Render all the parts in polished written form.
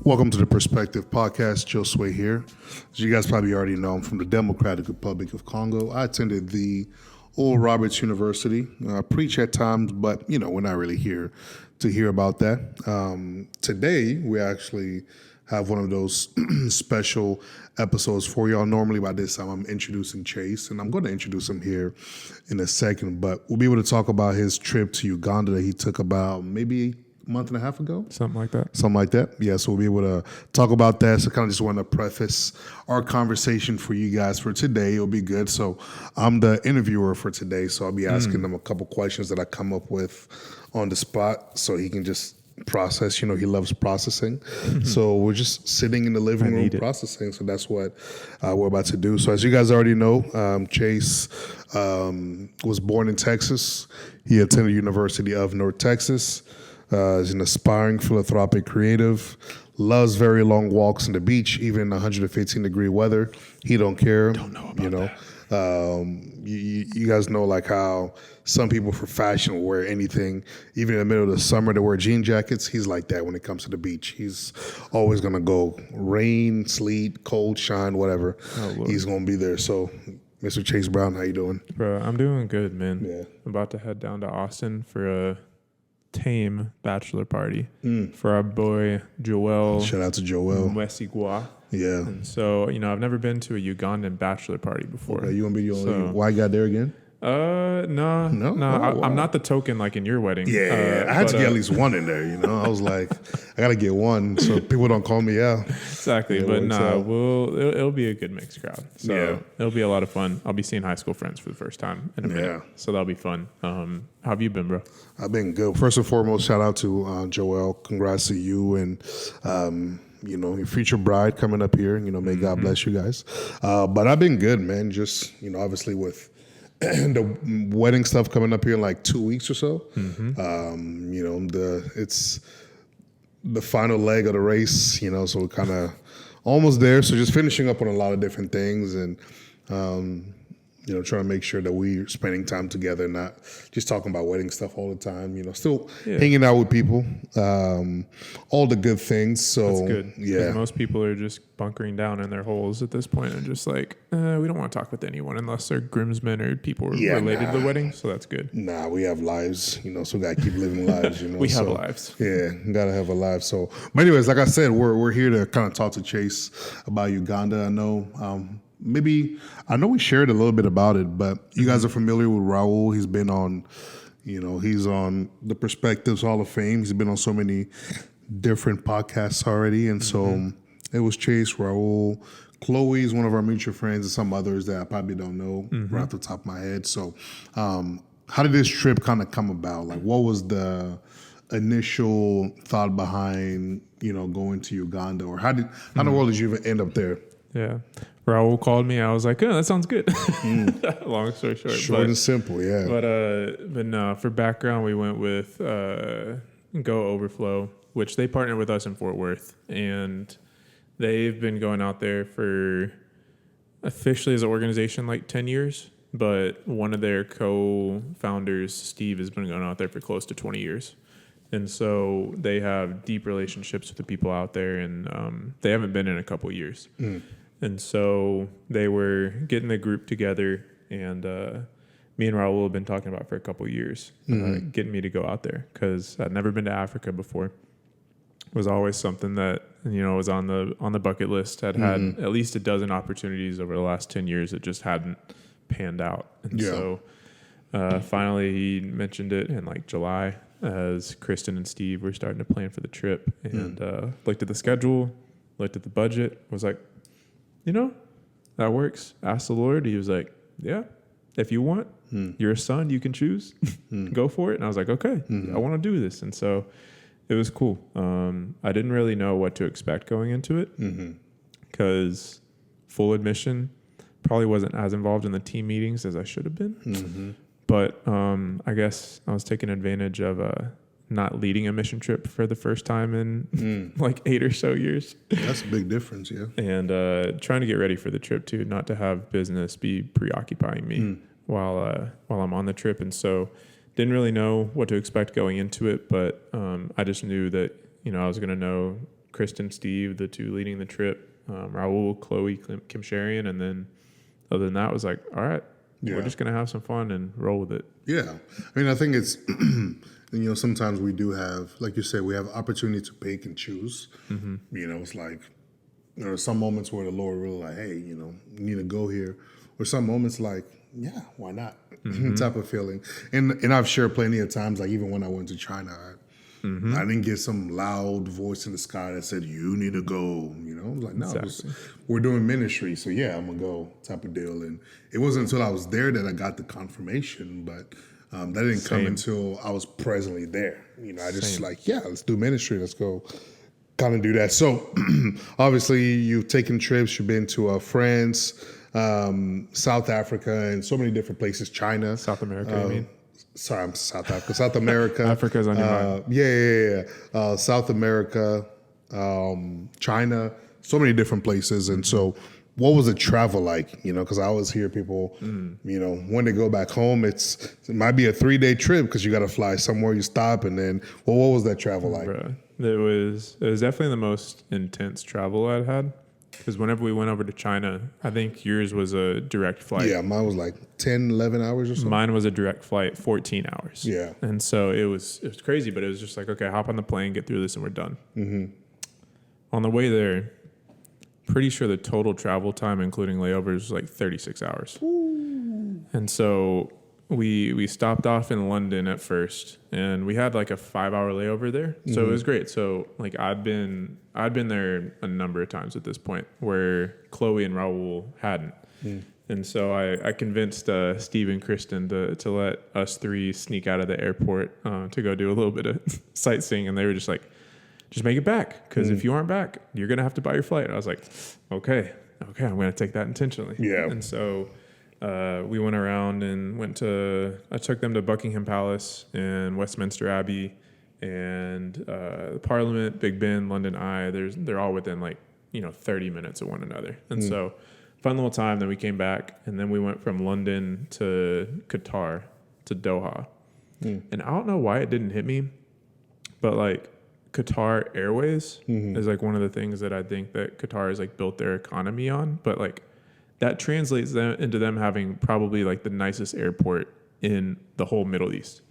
Welcome to the Perspective Podcast. Josue here. As you guys probably already know, I'm from the Democratic Republic of Congo. I attended the Oral Roberts University. I preach at times, but we're not really here to hear about that. Today, we actually have one of those special episodes for y'all. Normally by this time, I'm introducing Chase, and I'm going to introduce him here in a second, but we'll be able to talk about his trip to Uganda that he took about maybe a month and a half ago. Something like that. Yeah, so we'll be able to talk about that. So kind of just want to preface our conversation for you guys for today. It'll be good. So I'm the interviewer for today, so I'll be asking him a couple questions that I come up with on the spot so he can just process. He loves processing. So we're just sitting in the living room processing. So that's what we're about to do. So as you guys already know, Chase was born in Texas. He attended the University of North Texas. He's an aspiring philanthropic creative, loves very long walks on the beach, even in 115-degree weather. He don't care. Don't know about that. You guys know like how some people for fashion will wear anything. Even in the middle of the summer, they wear jean jackets. He's like that when it comes to the beach. He's always going to go rain, sleet, cold, shine, whatever. He's going to be there. So Mr. Chase Brown, how you doing? Bro, I'm doing good, man. Yeah. I'm about to head down to Austin for a tame bachelor party for our boy Joel. Shout out to Joel. Mwesigwa. Yeah. And so, I've never been to a Ugandan bachelor party before. Okay, you want to be the only white guy there again? No. Oh, wow. I'm not the token like in your wedding. Yeah, I had to get at least one in there. I was like, I gotta get one so people don't call me out. Exactly, Yeah, but it'll it'll be a good mixed crowd. So it'll be a lot of fun. I'll be seeing high school friends for the first time in a minute. So that'll be fun. How have you been, bro? I've been good. First and foremost, shout out to Joel. Congrats to you and your future bride coming up here. May God bless you guys. But I've been good, man. Just obviously with the wedding stuff coming up here in like 2 weeks or so. It's the final leg of the race, so we're kind of almost there. So just finishing up on a lot of different things and, trying to make sure that we're spending time together, not just talking about wedding stuff all the time, still hanging out with people, all the good things. So that's good. Yeah. Most people are just bunkering down in their holes at this point and just like, we don't want to talk with anyone unless they're groomsmen or people related to the wedding. So that's good. Nah, we have lives, so we got to keep living lives, We have lives. Yeah, got to have a life. So, but anyways, like I said, we're here to kind of talk to Chase about Uganda. I know, I know we shared a little bit about it, but you guys are familiar with Raul. He's been on, he's on the Perspectives Hall of Fame. He's been on so many different podcasts already. And so it was Chase, Raul, Chloe's one of our mutual friends, and some others that I probably don't know right off the top of my head. So how did this trip kind of come about? Like, what was the initial thought behind, going to Uganda? Or how in the world did you even end up there? Yeah. Raul called me. I was like, that sounds good. Long story short. Short and simple, yeah. But no, for background, we went with Go Overflow, which they partnered with us in Fort Worth. And they've been going out there for officially as an organization like 10 years. But one of their co-founders, Steve, has been going out there for close to 20 years. And so they have deep relationships with the people out there, and they haven't been in a couple years. And so they were getting the group together, and me and Raul have been talking about for a couple years, getting me to go out there because I'd never been to Africa before. It was always something that was on the bucket list. I'd had at least a dozen opportunities over the last 10 years that just hadn't panned out. And so finally he mentioned it in like July as Kristen and Steve were starting to plan for the trip, and looked at the schedule, looked at the budget, was like, that works. Asked the Lord. He was like, yeah, if you want, you're a son, you can choose. Go for it. And I was like, okay, I want to do this. And so it was cool. I didn't really know what to expect going into it because full admission, probably wasn't as involved in the team meetings as I should have been. But I guess I was taking advantage of not leading a mission trip for the first time in like 8 or so years. That's a big difference, yeah. And trying to get ready for the trip too, not to have business be preoccupying me while I'm on the trip. And so didn't really know what to expect going into it, but I just knew that I was going to know Kristen, Steve, the two leading the trip, Raul, Chloe, Kim Sharian, and then other than that, it was like, all right, we're just gonna have some fun and roll with it. Yeah, I mean, I think it's sometimes we do have, like you said, we have opportunity to pick and choose. It's like some moments where the Lord really like, hey, you need to go here, or some moments like, yeah, why not? Type of feeling. And I've shared plenty of times, like even when I went to China, I didn't get some loud voice in the sky that said, you need to go. I was like, no, we're doing ministry. So yeah, I'm going to go type of deal. And it wasn't until I was there that I got the confirmation, but that didn't come until I was presently there. I just like, yeah, let's do ministry. Let's go kind of do that. So obviously you've taken trips, you've been to France, South Africa, and so many different places, China. South America, you mean? Sorry, I'm South Africa. South America. Africa's on your mind. Yeah. South America, China, so many different places. And so what was the travel like? Because I always hear people, when they go back home, it might be a 3-day trip because you got to fly somewhere, you stop, and then, what was that travel like? Bruh, it was definitely the most intense travel I'd had. Because whenever we went over to China, I think yours was a direct flight. Yeah, mine was like 10, 11 hours or something. Mine was a direct flight, 14 hours. Yeah. And so it was crazy, but it was just like, okay, hop on the plane, get through this, and we're done. On the way there, pretty sure the total travel time, including layovers, was like 36 hours. Ooh. And so we stopped off in London at first, and we had like a 5-hour layover there. So it was great. So like I'd been there a number of times at this point where Chloe and Raul hadn't. And so I convinced Steve and Kristen to let us three sneak out of the airport to go do a little bit of sightseeing. And they were just like, just make it back. Because if you aren't back, you're going to have to buy your flight. And I was like, okay, I'm going to take that intentionally. Yeah. And so we went around and I took them to Buckingham Palace and Westminster Abbey and Parliament, Big Ben, London Eye. They're all within 30 minutes of one another. And so fun little time. Then we came back, and then we went from London to Qatar to Doha. And I don't know why it didn't hit me, but like Qatar Airways is like one of the things that I think that Qatar has like built their economy on. But like that translates into them having probably like the nicest airport in the whole Middle East.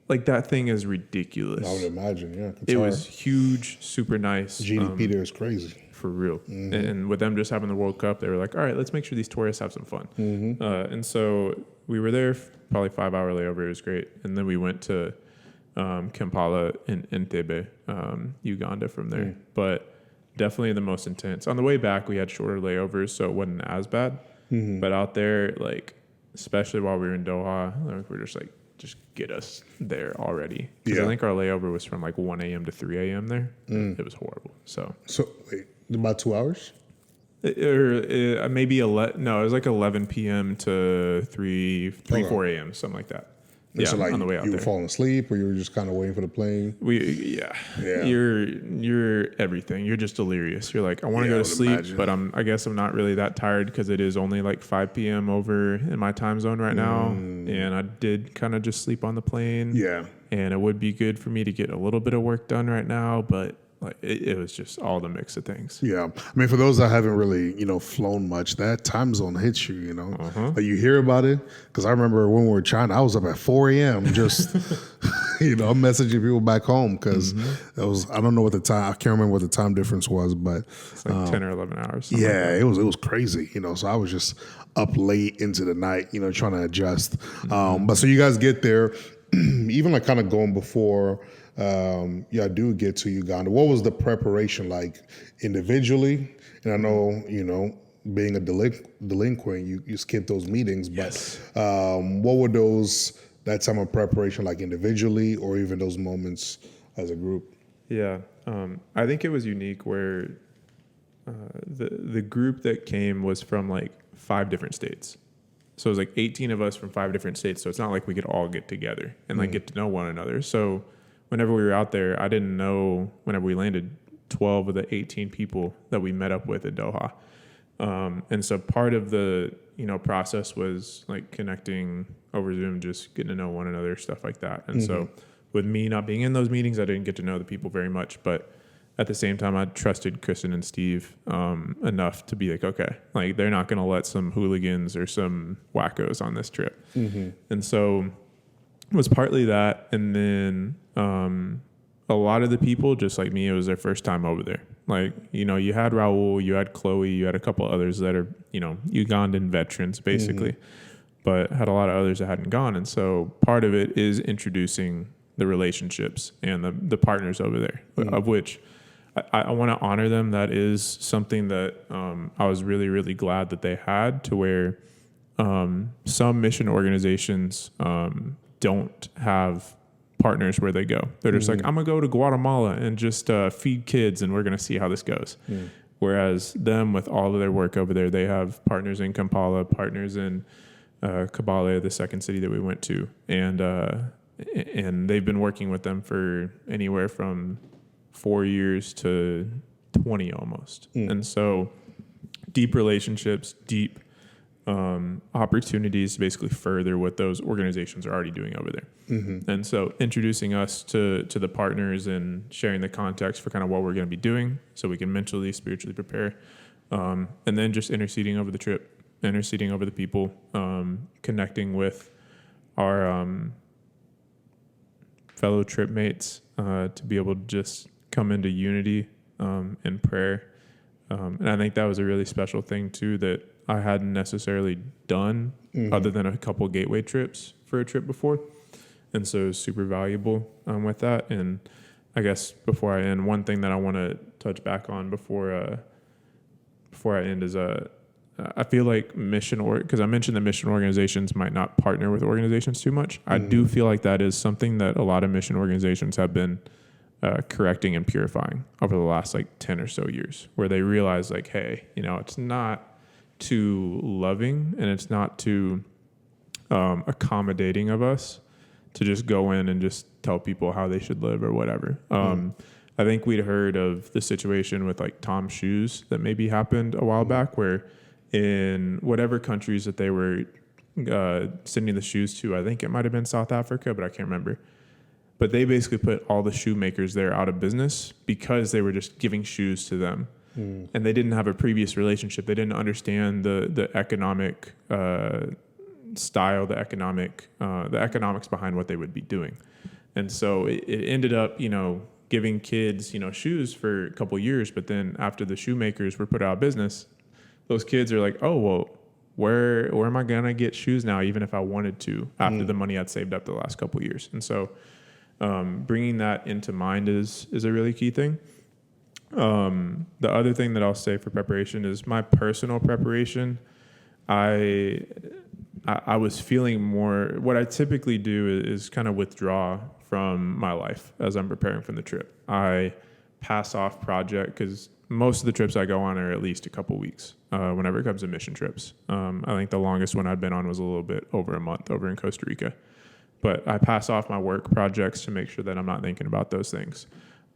Like that thing is ridiculous. I would imagine, yeah. Qatar, it was huge, super nice. GDP there is crazy. For real. And with them just having the World Cup, they were like, all right, let's make sure these tourists have some fun. And so we were there, probably 5-hour layover. It was great. And then we went to Kampala and Entebbe, Uganda from there. But definitely the most intense. On the way back, we had shorter layovers, so it wasn't as bad. But out there, like, especially while we were in Doha, like, we're just like, just get us there already. Because I think our layover was from like 1 a.m. to 3 a.m. there. It was horrible. So wait, about 2 hours? Maybe it was like 11 p.m. to 4 a.m., something like that. And so like on the way out you there. were falling asleep, or you were just kind of waiting for the plane? Yeah. You're everything. You're just delirious. You're like, I want to go to sleep, but I guess I'm not really that tired because it is only like 5 p.m. over in my time zone right now, and I did kind of just sleep on the plane. Yeah, and it would be good for me to get a little bit of work done right now, but like it was just all the mix of things. Yeah, I mean, for those that haven't really, flown much, that time zone hits you, Like you hear about it, because I remember when we were in China, I was up at 4 a.m. just, I'm messaging people back home because it was, I don't know what the time, I can't remember what the time difference was, but it's like 10 or 11 hours. Yeah, it was crazy, so I was just up late into the night, trying to adjust. But so you guys get there, even like kind of going before. I do get to Uganda. What was the preparation like individually? And I know, being a delinquent, you skip those meetings, but what were that time of preparation like individually, or even those moments as a group? Yeah, I think it was unique where the group that came was from like 5 different states. So it was like 18 of us from 5 different states. So it's not like we could all get together and like get to know one another. So whenever we were out there, I didn't know whenever we landed 12 of the 18 people that we met up with at Doha. And so part of the, process was like connecting over Zoom, just getting to know one another, stuff like that. And so with me not being in those meetings, I didn't get to know the people very much, but at the same time, I trusted Kristen and Steve enough to be like, okay, like they're not going to let some hooligans or some wackos on this trip. And so it was partly that. And then a lot of the people, just like me, it was their first time over there. Like, you know, you had Raul, you had Chloe, you had a couple others that are, you know, Ugandan veterans, basically, but had a lot of others that hadn't gone. And so part of it is introducing the relationships and the partners over there, of which I want to honor them. That is something that I was really, really glad that they had, to where some mission organizations don't have partners where they go. They're just like, I'm going to go to Guatemala and just feed kids, and we're going to see how this goes. Whereas them, with all of their work over there, they have partners in Kampala, partners in Kabale, the second city that we went to. And they've been working with them for anywhere from 4 years to 20 almost. And so deep relationships, deep opportunities to basically further what those organizations are already doing over there. And so introducing us to the partners and sharing the context for kind of what we're going to be doing, so we can mentally, spiritually prepare. And then just interceding over the trip, interceding over the people, connecting with our fellow trip mates to be able to just come into unity in prayer. And I think that was a really special thing too, that I hadn't necessarily done other than a couple gateway trips for a trip before. And so it was super valuable with that. And I guess before I end, one thing that I want to touch back on before I end is I feel like because I mentioned that mission organizations might not partner with organizations too much. I do feel like that is something that a lot of mission organizations have been correcting and purifying over the last like 10 or so years, where they realize like, hey, you know, it's not too loving and it's not too accommodating of us to just go in and just tell people how they should live or whatever. I think we'd heard of the situation with like Tom's shoes that maybe happened a while back, where in whatever countries that they were sending the shoes to, I think it might have been South Africa, but I can't remember. But they basically put all the shoemakers there out of business because they were just giving shoes to them. And they didn't have a previous relationship. They didn't understand the economic style, the economics behind what they would be doing. And so it ended up, you know, giving kids, you know, shoes for a couple years. But then after the shoemakers were put out of business, those kids are like, oh, well, where am I going to get shoes now, even if I wanted to, after the money I'd saved up the last couple years? And so bringing that into mind is a really key thing. The other thing that I'll say for preparation is my personal preparation. I was feeling more, what I typically do is kind of withdraw from my life as I'm preparing for the trip. I pass off project, because most of the trips I go on are at least a couple weeks whenever it comes to mission trips. I think the longest one I'd been on was a little bit over a month over in Costa Rica. But I pass off my work projects to make sure that I'm not thinking about those things.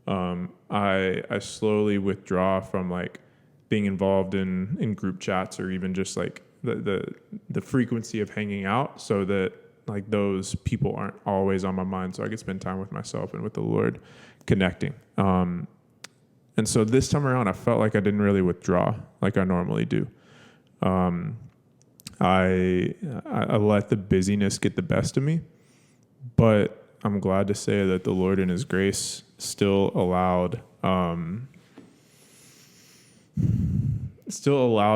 I slowly withdraw from like being involved in group chats, or even just like the frequency of hanging out, so that like those people aren't always on my mind, so I can spend time with myself and with the Lord, connecting. And so this time around, I felt like I didn't really withdraw like I normally do. I let the busyness get the best of me, but I'm glad to say that the Lord in His grace still allowed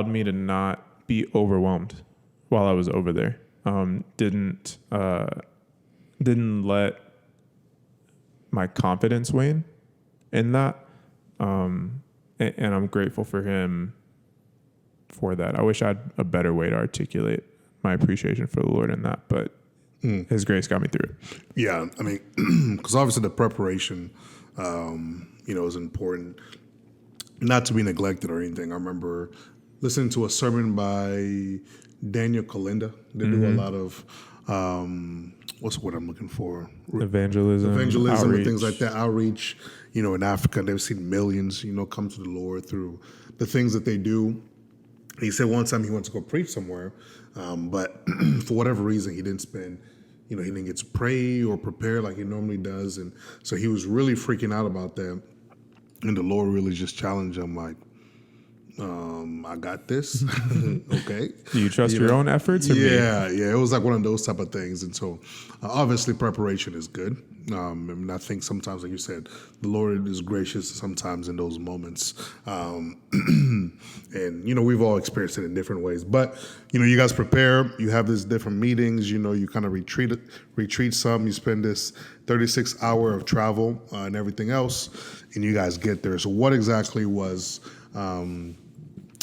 me to not be overwhelmed while I was over there. Didn't let my confidence wane in that. And I'm grateful for Him for that. I wish I had a better way to articulate my appreciation for the Lord in that, but His grace got me through it. Yeah, I mean, because obviously the preparation, is important, not to be neglected or anything. I remember listening to a sermon by Daniel Kalinda. They do a lot of, what's the word I'm looking for? Evangelism, and things like that. Outreach, in Africa, they've seen millions, come to the Lord through the things that they do. He said one time he went to go preach somewhere, but for whatever reason, he didn't spend, he didn't get to pray or prepare like he normally does. And so he was really freaking out about that. And the Lord really just challenged him, like, I got this. Okay. Do you trust your know? own efforts or me? Yeah. It was like one of those type of things. And so obviously preparation is good. And I think sometimes, like you said, the Lord is gracious sometimes in those moments. And, we've all experienced it in different ways. But, you guys prepare, you have these different meetings, you kind of retreat some, you spend this 36-hour of travel and everything else, and you guys get there. So what exactly was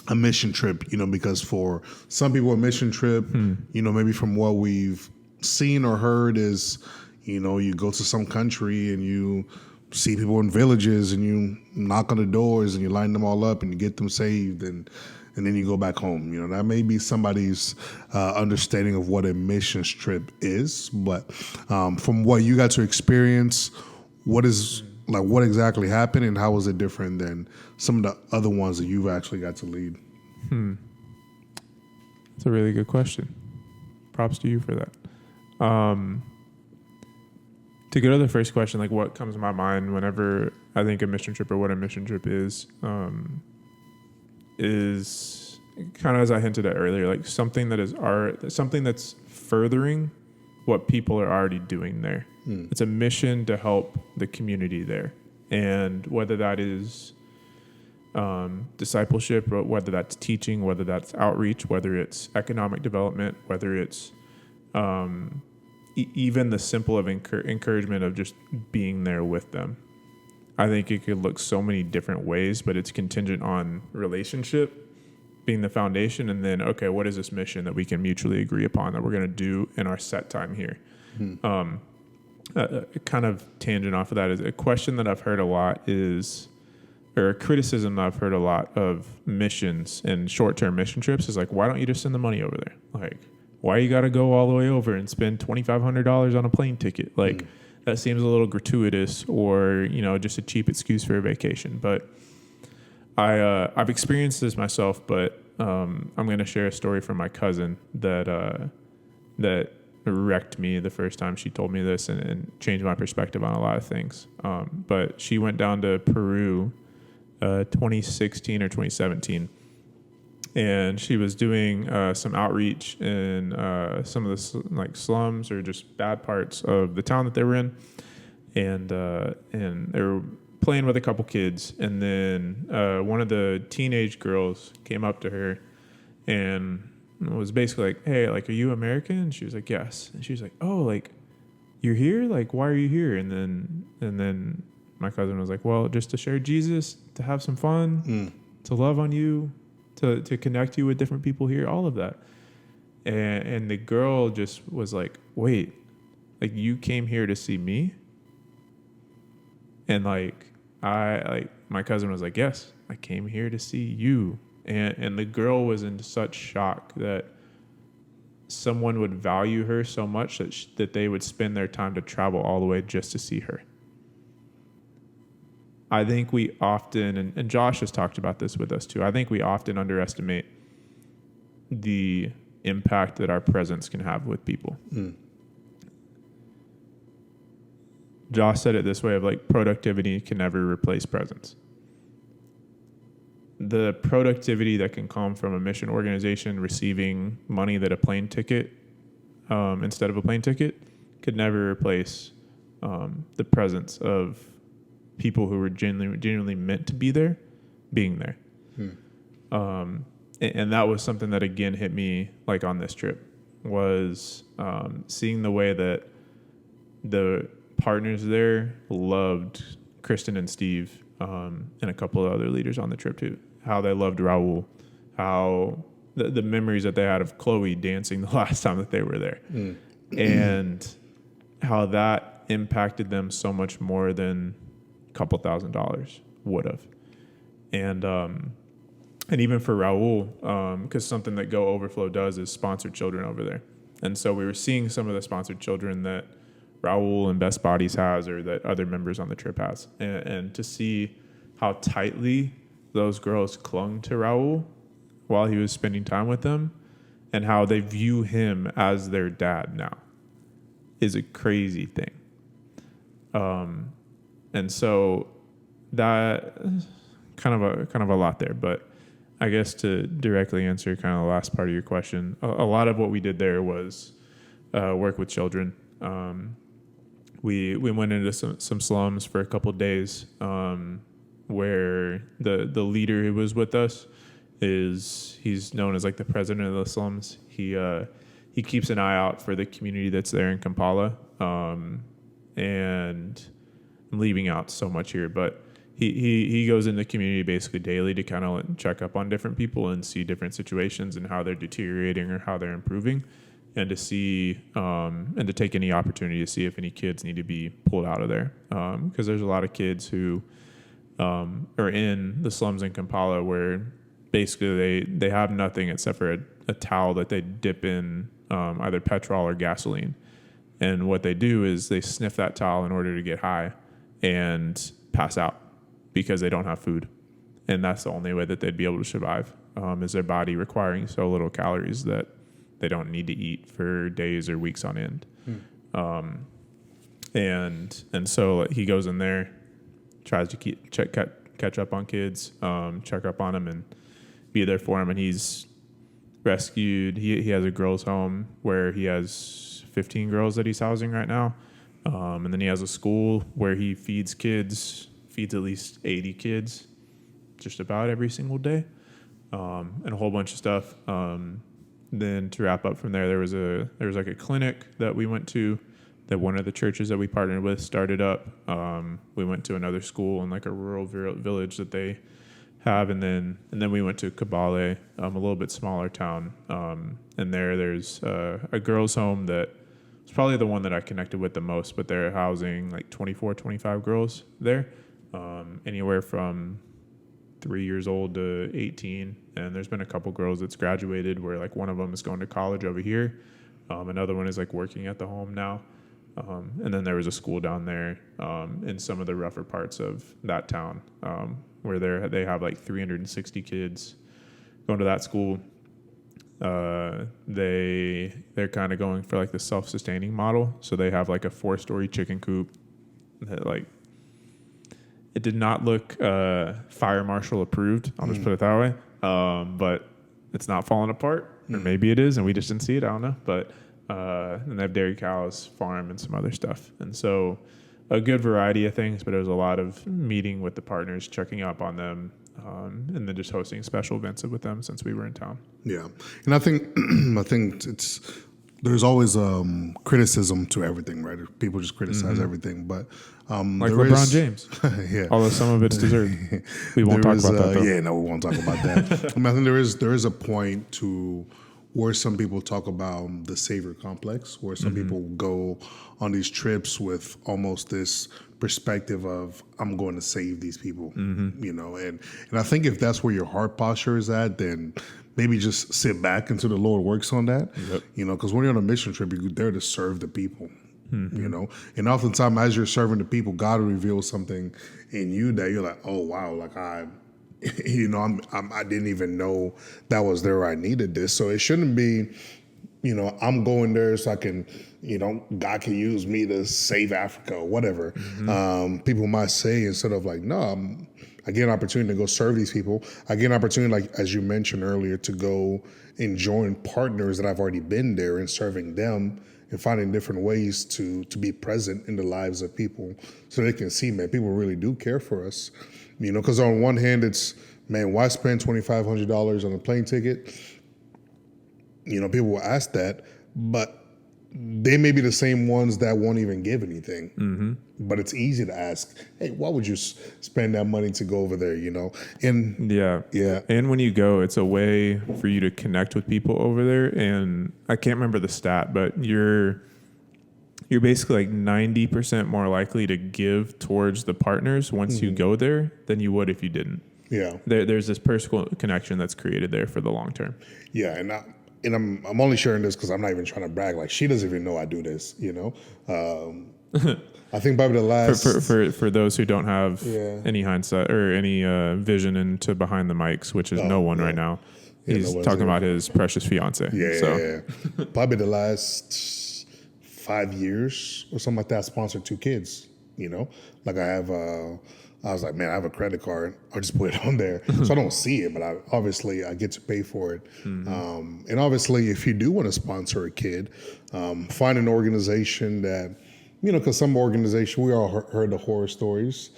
a mission trip, because for some people a mission trip, maybe from what we've seen or heard is, you go to some country and you see people in villages and you knock on the doors and you line them all up and you get them saved and then you go back home. That may be somebody's understanding of what a missions trip is, but from what you got to experience, what exactly happened and how was it different than some of the other ones that you've actually got to lead? That's a really good question. Props to you for that. To go to the first question, like what comes to my mind whenever I think a mission trip or what a mission trip is kind of as I hinted at earlier, like something that's furthering what people are already doing there. It's a mission to help the community there, and whether that is discipleship, or whether that's teaching, whether that's outreach, whether it's economic development, whether it's even the simple of encouragement of just being there with them. I think it could look so many different ways, but it's contingent on relationship being the foundation, and then, okay, what is this mission that we can mutually agree upon that we're going to do in our set time here? Kind of tangent off of that is a question that I've heard a lot or a criticism that I've heard a lot of missions and short-term mission trips is like, why don't you just send the money over there? Like, why you got to go all the way over and spend $2,500 on a plane ticket? Like, that seems a little gratuitous or, just a cheap excuse for a vacation. But I've experienced this myself, but I'm going to share a story from my cousin that wrecked me the first time she told me this and changed my perspective on a lot of things. But she went down to Peru 2016 or 2017, and she was doing some outreach in some of the slums or just bad parts of the town that they were in, and they were playing with a couple kids, and then one of the teenage girls came up to her and was basically like, "Hey, like, are you American?" And she was like, "Yes." And she was like, "Oh, like, you're here? Like, why are you here?" And then my cousin was like, "Well, just to share Jesus, to have some fun, to love on you, to connect you with different people here, all of that." And the girl just was like, "Wait, like, you came here to see me?" And my cousin was like, "Yes, I came here to see you." And the girl was in such shock that someone would value her so much that they would spend their time to travel all the way just to see her. I think we often, and Josh has talked about this with us too, I think we often underestimate the impact that our presence can have with people. Josh said it this way of like, productivity can never replace presence. The productivity that can come from a mission organization receiving money that a plane ticket, instead of a plane ticket, could never replace the presence of people who were genuinely meant to be there, being there. And that was something that again hit me like on this trip, was seeing the way that the partners there loved Kristen and Steve, and a couple of other leaders on the trip too. How they loved Raul, how the memories that they had of Chloe dancing the last time that they were there, and how that impacted them so much more than a couple $1,000s would have. And even for Raul, because something that Go Overflow does is sponsor children over there. And so we were seeing some of the sponsored children that Raul and Best Bodies has, or that other members on the trip has. And to see how tightly those girls clung to Raul while he was spending time with them, and how they view him as their dad now, is a crazy thing. And so that kind of a lot there. But I guess to directly answer kind of the last part of your question, a lot of what we did there was work with children. We went into some slums for a couple of days, where the leader who was with us he's known as like the president of the slums. He keeps an eye out for the community that's there in Kampala. And I'm leaving out so much here, but he goes in the community basically daily to kind of check up on different people and see different situations and how they're deteriorating or how they're improving, and to see and to take any opportunity to see if any kids need to be pulled out of there, because there's a lot of kids who are in the slums in Kampala where basically they have nothing except for a towel that they dip in either petrol or gasoline, and what they do is they sniff that towel in order to get high and pass out because they don't have food, and that's the only way that they'd be able to survive, is their body requiring so little calories that they don't need to eat for days or weeks on end. And so he goes in there, tries to catch up on kids, check up on them, and be there for them. And he's rescued. He has a girls' home where he has 15 girls that he's housing right now, and then he has a school where he feeds at least 80 kids, just about every single day, and a whole bunch of stuff. Then to wrap up from there, there was like a clinic that we went to that one of the churches that we partnered with started up. We went to another school in like a rural village that they have, and then we went to Kabale, a little bit smaller town, and there's a girls' home that was probably the one that I connected with the most, but they're housing like 24, 25 girls there, anywhere from 3 years old to 18, and there's been a couple girls that's graduated where like one of them is going to college over here, another one is like working at the home now, and then there was a school down there in some of the rougher parts of that town, where they have like 360 kids going to that school. They're kind of going for like the self-sustaining model, so they have like a 4-story chicken coop that like, it did not look fire marshal approved. I'll just put it that way. But it's not falling apart, or maybe it is, and we just didn't see it. I don't know. But and they have dairy cows, farm, and some other stuff. And so a good variety of things. But there was a lot of meeting with the partners, checking up on them, and then just hosting special events with them since we were in town. Yeah, and I think there's always criticism to everything, right? People just criticize everything, but like LeBron James. Yeah. Although some of it's deserved. We won't talk about that, though. Yeah, no, we won't talk about that. I mean, I think there is a point to where some people talk about the savior complex, where some people go on these trips with almost this perspective of, I'm going to save these people, you know, and I think if that's where your heart posture is at, then maybe just sit back until the Lord works on that, you know, because when you're on a mission trip, you're there to serve the people, you know, and oftentimes as you're serving the people, God will reveal something in you that you're like, oh, wow, like I didn't even know that was there. I needed this. So it shouldn't be, you know, I'm going there so I can, you know, God can use me to save Africa or whatever. People might say, instead of like, no, I get an opportunity to go serve these people. I get an opportunity, like as you mentioned earlier, to go and join partners that I've already been there and serving them and finding different ways to be present in the lives of people so they can see, man, people really do care for us. You know, because on one hand, it's, man, why spend $2,500 on a plane ticket? You know, people will ask that, but they may be the same ones that won't even give anything. But it's easy to ask, hey, why would you spend that money to go over there, you know? And yeah. And when you go, it's a way for you to connect with people over there. And I can't remember the stat, but you're basically like 90% more likely to give towards the partners once you go there than you would if you didn't. Yeah. There's this personal connection that's created there for the long term. Yeah, and I'm only sharing this because I'm not even trying to brag. Like, she doesn't even know I do this, you know? I think probably the last... For those who don't have any hindsight or any vision into behind the mics, which is no one right now, he's talking about his precious fiance. Yeah. Probably the last 5 years or something like that, I sponsored 2 kids, you know? Like I have a I was like, man, I have a credit card. I'll just put it on there. So I don't see it, but I get to pay for it. And obviously, if you do want to sponsor a kid, find an organization that, because some organization, we all heard the horror stories,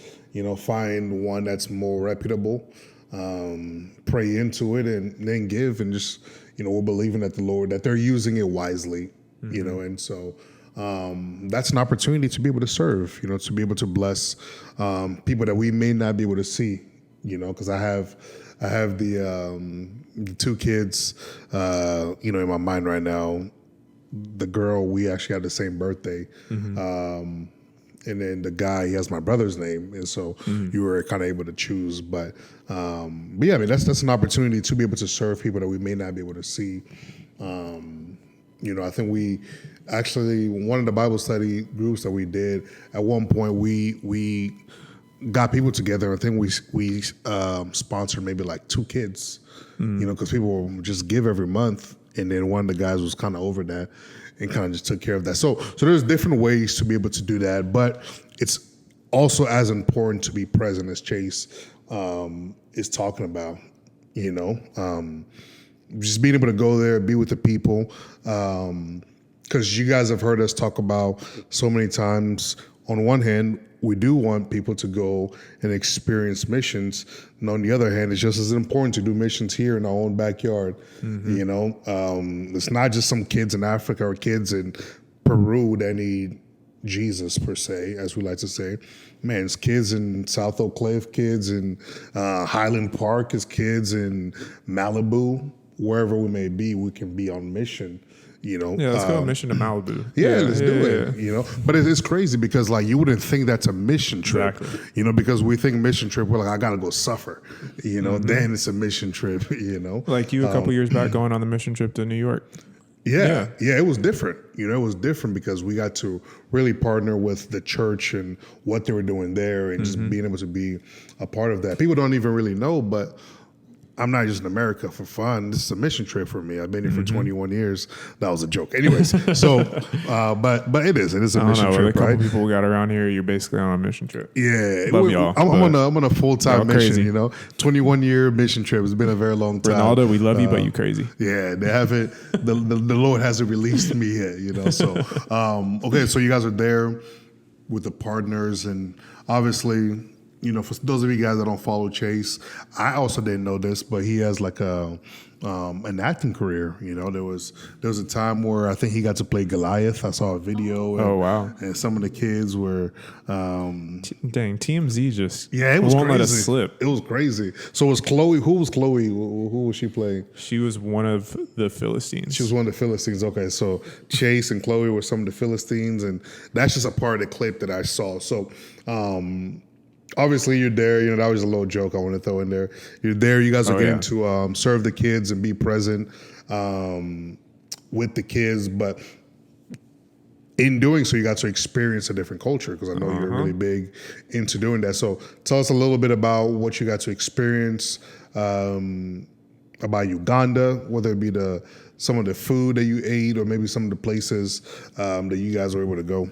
find one that's more reputable, pray into it, and then give, and just, we're believing that the Lord, that they're using it wisely, and so that's an opportunity to be able to serve, to be able to bless people that we may not be able to see, because I have the two kids, in my mind right now. The girl, we actually had the same birthday. And then the guy, he has my brother's name, and so you were kind of able to choose. But yeah, I mean that's an opportunity to be able to serve people that we may not be able to see. I think we actually, one of the Bible study groups that we did at one point, we got people together. I think we sponsored maybe like 2 kids, because people will just give every month, and then one of the guys was kind of over that and kind of just took care of that. So there's different ways to be able to do that, but it's also as important to be present as Chase is talking about, just being able to go there, be with the people, because you guys have heard us talk about so many times. On one hand, we do want people to go and experience missions. And on the other hand, it's just as important to do missions here in our own backyard. It's not just some kids in Africa or kids in Peru that need Jesus per se, as we like to say. Man, it's kids in South Oak Cliff, kids in Highland Park, it's kids in Malibu, wherever we may be, we can be on mission. Yeah, let's go on mission to Malibu. Yeah, let's do it. But it's crazy because like you wouldn't think that's a mission trip. Exactly. Because we think mission trip, we're like, I gotta go suffer. Then it's a mission trip. Like you a couple years back going on the mission trip to New York. Yeah, it was different. It was different because we got to really partner with the church and what they were doing there, and just being able to be a part of that. People don't even really know, but I'm not just in America for fun. This is a mission trip for me. I've been here for 21 years. That was a joke. Anyways, so, but it is a mission trip, with a couple right? people we got around here, you're basically on a mission trip. Yeah. Love y'all. I'm on a full-time mission, crazy. 21-year mission trip. It's been a very long time. Ronaldo, we love you, but you crazy. Yeah, they haven't, the Lord hasn't released me yet, so, okay, so you guys are there with the partners, and obviously, for those of you guys that don't follow Chase, I also didn't know this, but he has like an acting career. There was a time where I think he got to play Goliath. I saw a video. Oh wow! And some of the kids were dang, TMZ just it was won't crazy. Let us slip. It was crazy. So was Chloe? Who was Chloe? Who was she playing? She was one of the Philistines. She was one of the Philistines. Okay, so Chase and Chloe were some of the Philistines, and that's just a part of the clip that I saw. So. Obviously, you're there. That was a little joke I want to throw in there. You're there. You guys are getting to serve the kids and be present with the kids. But in doing so, you got to experience a different culture because I know you're really big into doing that. So tell us a little bit about what you got to experience about Uganda, whether it be some of the food that you ate or maybe some of the places that you guys were able to go.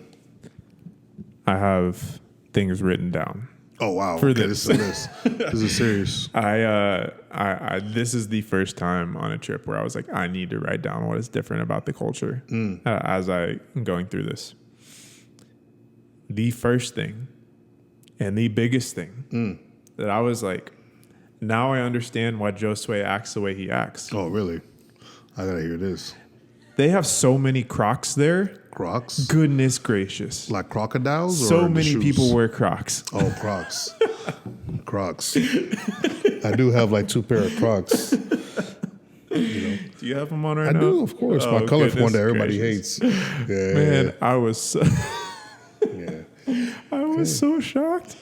I have things written down. Oh wow! For this is serious. I this is the first time on a trip where I was like, I need to write down what is different about the culture as I am going through this. The first thing and the biggest thing that I was like, now I understand why Josue acts the way he acts. Oh really? I gotta hear this. They have so many Crocs there. Crocs? Goodness gracious. Like crocodiles? So many people wear Crocs. Oh, Crocs. Crocs. I do have like 2 pair of Crocs. Do you have them on right now? I do, of course. My colorful one that everybody hates. Yeah, man, I was so I was so shocked.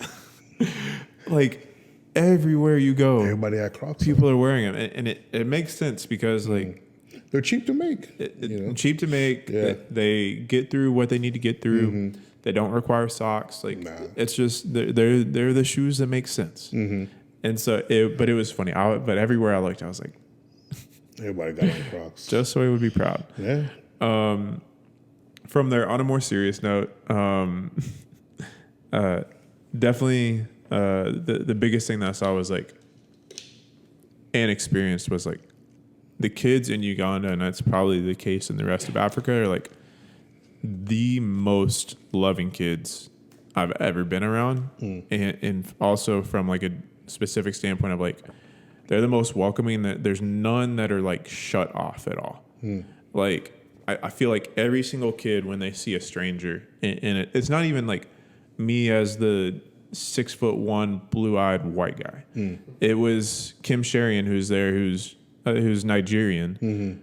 Like everywhere you go, everybody had Crocs. People are wearing them, and it makes sense because like they're cheap to make. Cheap to make. Yeah. They get through what they need to get through. They don't require socks. Like it's just they're the shoes that make sense. And so, but it was funny. But everywhere I looked, I was like, everybody got on Crocs. Josue would be proud. Yeah. From there, on a more serious note, definitely the biggest thing that I saw was like, and experienced was like, the kids in Uganda, and that's probably the case in the rest of Africa, are like the most loving kids I've ever been around, and also from like a specific standpoint of like, they're the most welcoming. That there's none that are like shut off at all. Like I feel like every single kid when they see a stranger, and it's not even like me as the 6'1" blue-eyed white guy. It was Kim Sherian who's there, who's Nigerian.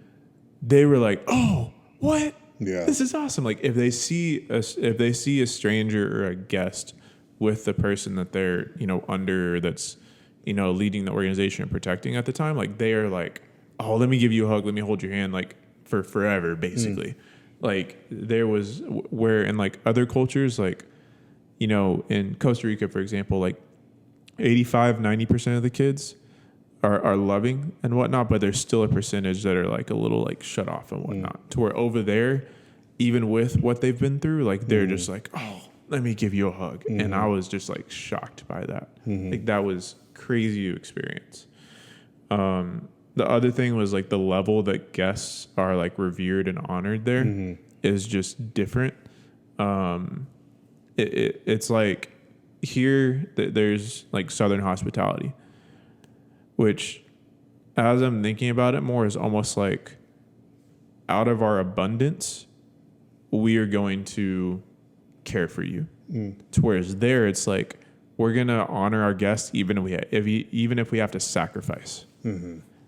They were like, "Oh, what? Yeah. This is awesome!" Like if they see a stranger or a guest with the person that they're under, or that's leading the organization and protecting at the time, like they are like, "Oh, let me give you a hug, let me hold your hand," like for forever, basically. Like there was where in like other cultures, like in Costa Rica, for example, like 85-90% of the kids are loving and whatnot, but there's still a percentage that are like a little like shut off and whatnot. To where over there, even with what they've been through, like they're just like, "Oh, let me give you a hug." And I was just like shocked by that. Like that was crazy to experience. The other thing was like the level that guests are like revered and honored there is just different. It's like here there's like Southern hospitality, which as I'm thinking about it more is almost like out of our abundance, we are going to care for you. To whereas there it's like, we're going to honor our guests even if we have to sacrifice.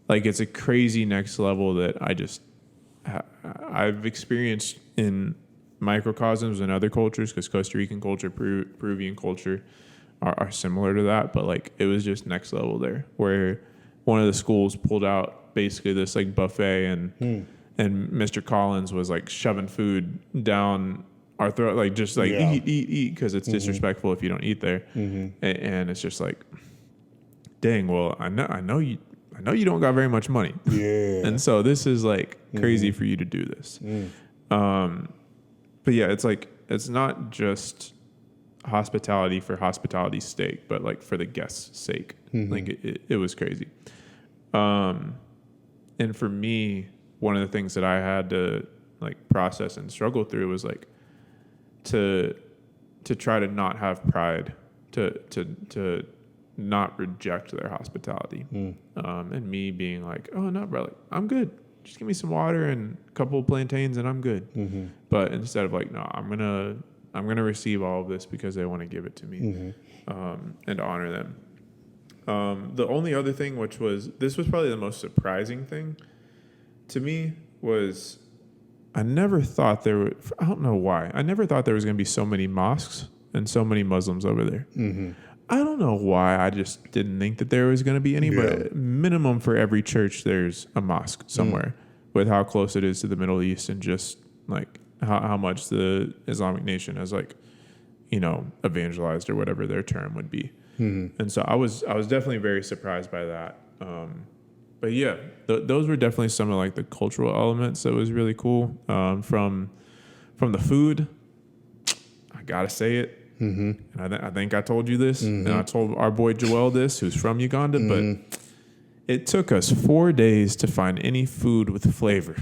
Like it's a crazy next level that I've experienced in microcosms and other cultures, because Costa Rican culture, Peruvian culture are similar to that. But like it was just next level there, where one of the schools pulled out basically this like buffet, and Mr. Collins was like shoving food down our throat, like just like eat, because it's disrespectful if you don't eat there. And it's just like, dang, well, I know you don't got very much money. And so this is like crazy for you to do this. But yeah, it's like, it's not just hospitality for hospitality's sake, but like for the guest's sake. Like it was crazy. And for me, one of the things that I had to like process and struggle through was like to try to not have pride, to not reject their hospitality. And me being like, "Oh no, bro, like, I'm good. Just give me some water and a couple of plantains and I'm good." But instead of like, "No, I'm gonna receive all of this because they want to give it to me," and honor them. The only other thing, this was probably the most surprising thing to me, was I never thought I don't know why. I never thought there was going to be so many mosques and so many Muslims over there. I don't know why. I just didn't think that there was going to be any, but minimum for every church, there's a mosque somewhere, with how close it is to the Middle East, and just like how much the Islamic nation has like, evangelized, or whatever their term would be. And so I was definitely very surprised by that. But yeah, those were definitely some of like the cultural elements that was really cool. From the food, I gotta say it. And I think I told you this, and I told our boy Joel this, who's from Uganda, but it took us 4 days to find any food with flavor.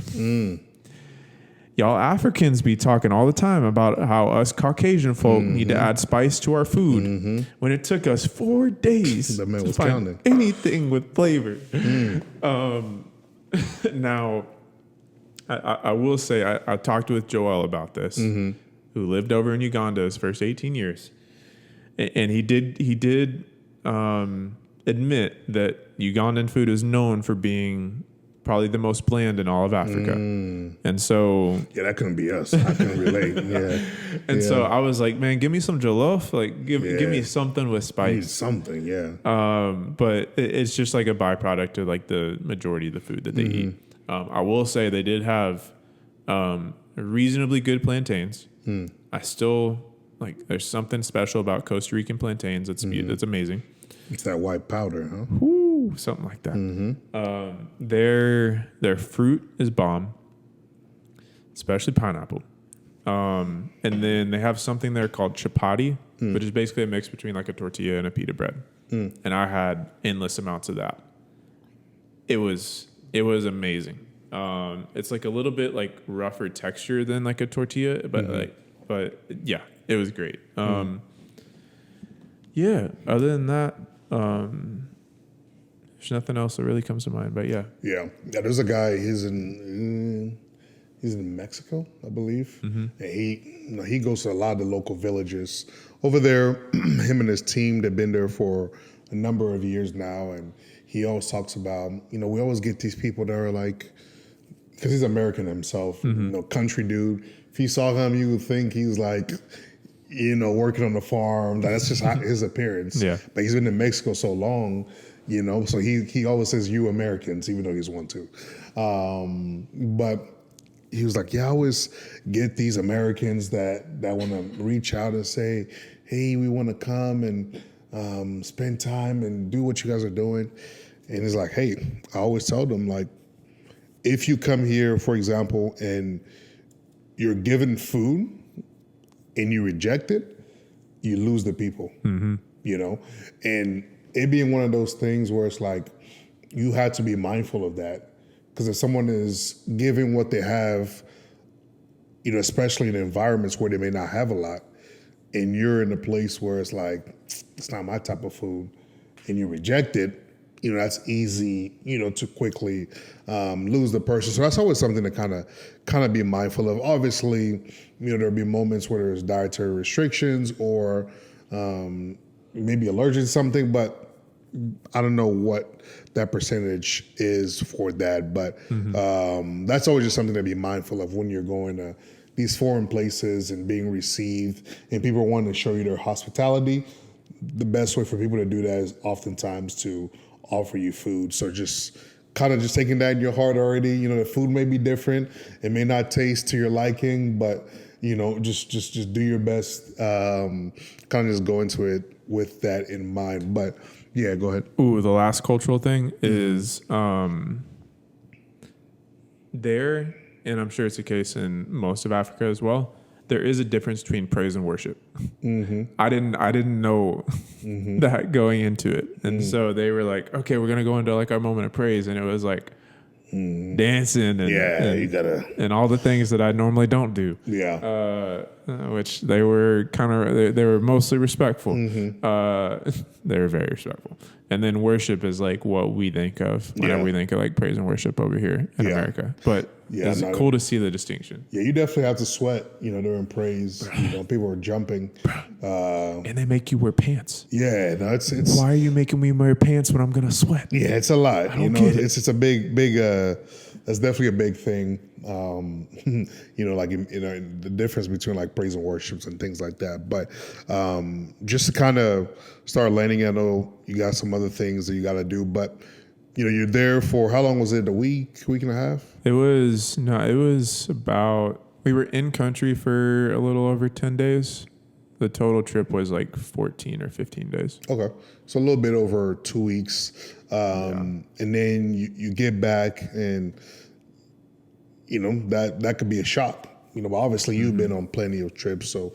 Y'all Africans be talking all the time about how us Caucasian folk need to add spice to our food. When it took us 4 days That man to was find counting. anything with flavor. Now, I will say, I talked with Joel about this, who lived over in Uganda his first 18 years. And he did admit that Ugandan food is known for being probably the most bland in all of Africa. And so... Yeah, that couldn't be us. I can relate. And so I was like, man, give me some jollof. Like, give me something with spice. Need something, But it's just like a byproduct of like the majority of the food that they eat. I will say they did have reasonably good plantains. I still... Like, there's something special about Costa Rican plantains. That's amazing. It's that white powder, huh? Woo, something like that. Their fruit is bomb, especially pineapple. And then they have something there called chapati, which is basically a mix between like a tortilla and a pita bread. And I had endless amounts of that. It was amazing. It's like a little bit like rougher texture than like a tortilla, but yeah, it was great. Yeah. Other than that, there's nothing else that really comes to mind. But yeah. Yeah. There's a guy. He's in Mexico, I believe. And he goes to a lot of the local villages over there. Him and his team, they've been there for a number of years now, and he always talks about, we always get these people that are like, because he's American himself, country dude. If you saw him, you would think he's like, working on the farm. That's just his appearance. Yeah. But he's been in Mexico so long, so he always says you Americans, even though he's one too. But he was like, yeah, I always get these Americans that want to reach out and say, hey, we want to come and spend time and do what you guys are doing. And he's like, hey, I always tell them, like, if you come here, for example, and you're given food and you reject it, you lose the people, And it being one of those things where it's like, you have to be mindful of that. Because if someone is giving what they have, especially in environments where they may not have a lot, and you're in a place where it's like, it's not my type of food, and you reject it, that's easy, to quickly lose the person. So that's always something to kind of be mindful of. Obviously, there'll be moments where there's dietary restrictions or maybe allergic to something, but I don't know what that percentage is for that. But that's always just something to be mindful of when you're going to these foreign places and being received and people wanting to show you their hospitality. The best way for people to do that is oftentimes to offer you food. So just kind of just taking that in your heart already. The food may be different. It may not taste to your liking, but just do your best. Kind of just go into it with that in mind. But yeah, go ahead. Ooh, the last cultural thing is there, and I'm sure it's the case in most of Africa as well. There is a difference between praise and worship. I didn't know that going into it, and so they were like, "Okay, we're gonna go into like our moment of praise," and it was like dancing and you gotta and all the things that I normally don't do. Yeah, which they were they were mostly respectful. They were very respectful. And then worship is like what we think of whenever we think of like praise and worship over here in America. But it's cool to see the distinction. Yeah, you definitely have to sweat, during praise. People are jumping. And they make you wear pants. Yeah, no, it's. Why are you making me wear pants when I'm gonna sweat? Yeah, it's a lot. It's a big. That's definitely a big thing. Like the difference between like praise and worships and things like that. But just to kind of start landing, I know you got some other things that you got to do, but you're there for how long was it? A week and a half? It was about, we were in country for a little over 10 days. The total trip was like 14 or 15 days. Okay. So a little bit over 2 weeks. And then you get back and, that could be a shock. But obviously you've been on plenty of trips, so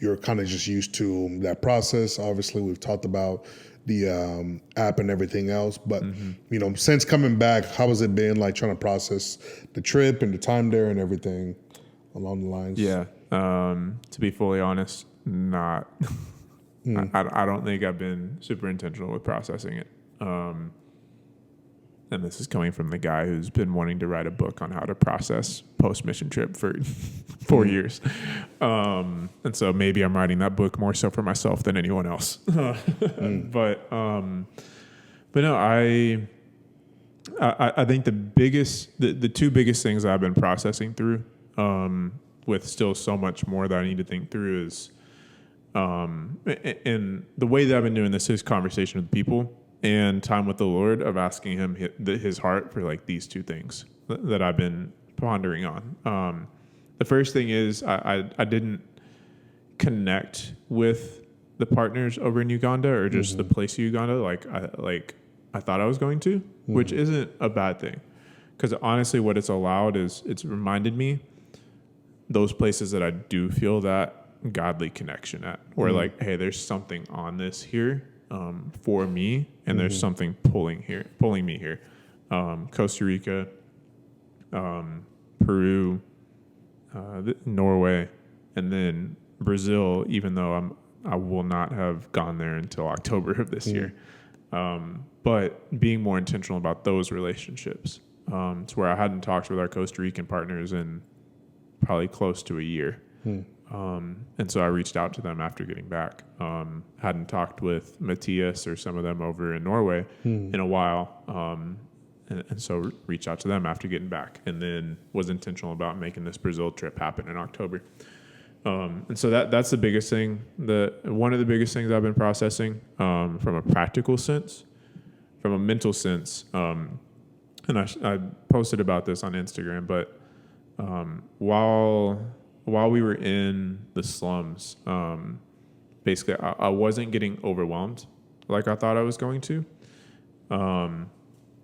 you're kind of just used to that process. Obviously we've talked about the app and everything else, but since coming back, how has it been like trying to process the trip and the time there and everything along the lines? Yeah. To be fully honest, not. I don't think I've been super intentional with processing it. And this is coming from the guy who's been wanting to write a book on how to process post-mission trip for 4 years. And so maybe I'm writing that book more so for myself than anyone else. But no, I think the two biggest things I've been processing through, with still so much more that I need to think through is, and the way that I've been doing this is conversation with people and time with the Lord, of asking him his heart for like these two things that I've been pondering on. The first thing is I didn't connect with the partners over in Uganda or just the place of Uganda like I thought I was going to, which isn't a bad thing. Because honestly, what it's allowed is it's reminded me those places that I do feel that godly connection at, where like, hey, there's something on this here for me, and there's something pulling me here. Costa Rica, Peru, Norway, and then Brazil, even though I will not have gone there until October of this year. But being more intentional about those relationships, to where I hadn't talked with our Costa Rican partners in probably close to a year. And so I reached out to them after getting back. Hadn't talked with Matthias or some of them over in Norway in a while. And so reached out to them after getting back, and then was intentional about making this Brazil trip happen in October. And so that's the biggest thing. One of the biggest things I've been processing from a practical sense, from a mental sense. And I posted about this on Instagram, but while we were in the slums, basically I wasn't getting overwhelmed like I thought I was going to.